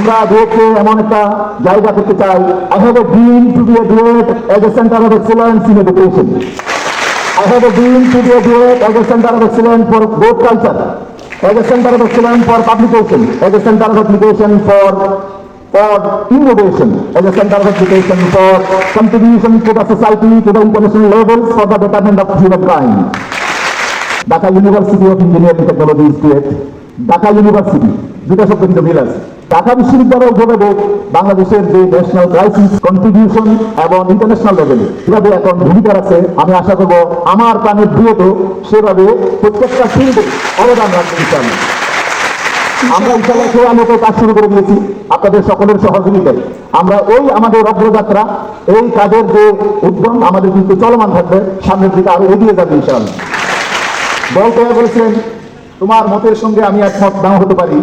আমরা ডুয়েটকে এমন একটা জায়গা করতে চাই। I have a dream to be a duet as a center of excellence in education. I have a dream to be a duet as a center of excellence for both culture, as a center of excellence for publication, as a center of application for innovation, as a center of application for contribution to the society, to the international levels for the betterment of humankind. Dhaka University of Engineering Technology is Kuwait. Dhaka University, দুটা শব্দ কিন্তু মিল আছে। ঢাকা বিশ্ববিদ্যালয় যেভাবে বাংলাদেশের যে national crisis contribution এবং international লেভেলে কিভাবে এখন ভূমিকা আছে, আমি আশা করব আমার প্রাণের দুয়েও সেভাবে প্রত্যেকটা ফিল্ডে অবদান রাখতে ইনশাআল্লাহ। আমরা ইনশাআল্লাহ সেই আলোকে কাজ শুরু করে দিয়েছি আপনাদের সকলের সহযোগিতায়। আমরা ওই আমাদের অগ্রযাত্রা, এই কাজের যে উদ্যম আমাদের কিন্তু চলমান থাকবে, সামনের দিকে আরো এগিয়ে যাবে ইনশাআল্লাহ। বলতে বলেছেন তোমার মতের সঙ্গে আমি একমত নাও হতে পারি,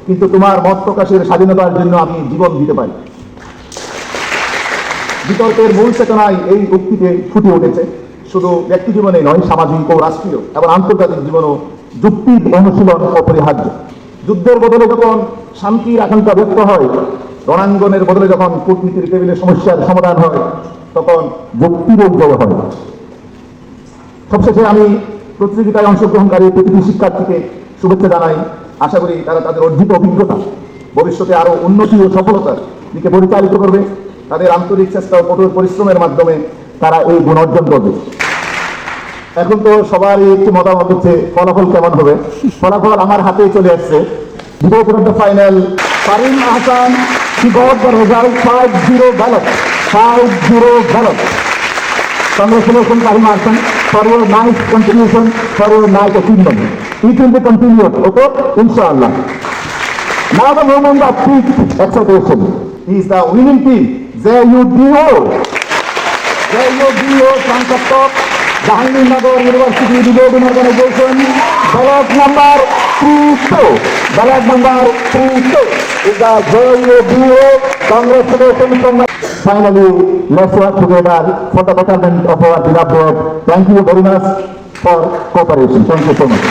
কিন্তু তোমার মত প্রকাশের স্বাধীনতার জন্য আমি জীবন দিতে পারি। বিতর্কের মূল চেতনায় এই উক্তিতে ফুটে উঠেছে। শুধু ব্যক্তি জীবনে নয়, সামাজিক ও রাষ্ট্রীয় এবং আন্তর্জাতিক জীবনও যুক্তির অনুশীলন অপরিহার্য। যুদ্ধের বদলে যখন শান্তির আকাঙ্ক্ষা ব্যক্ত হয়, রণাঙ্গনের বদলে যখন কূটনীতির টেবিলে সমস্যার সমাধান হয়, তখন যুক্তির জয় হয়। সবশেষে আমি প্রতিযোগিতায় অংশগ্রহণকারী প্রতিটি শিক্ষার্থীকে শুভেচ্ছা জানাই। আশা করি তারা তাদের অর্জিত অভিজ্ঞতা ভবিষ্যতে আরো উন্নতি ও সফলতার দিকে পরিচালিত করবে। তাদের আন্তরিক চেষ্টা ও কঠোর পরিশ্রমের মাধ্যমে তারা এই গুণ অর্জন করবে। এখন তো সবারই একটি মতামত হচ্ছে ফলাফল কেমন হবে। ফলাফল আমার হাতে চলে আসছে। Final Farin Ahsan, she got the result 5-0 ballot. 5-0 ballot. Congratulations, Karim Ahsan, for your nice contribution, for your nice achievement. It will be continued, okay? Inshallah. Now the moment of peak excitation is the winning team, JUDO. JUDO from Kaptok, Jahangirnagar University Development Organization, ballot number 32. Ballot number 32 is the JUDO. Congratulations from the... Finally, let's work together for the betterment of our beloved. Thank you very much for cooperation. Thank you so much.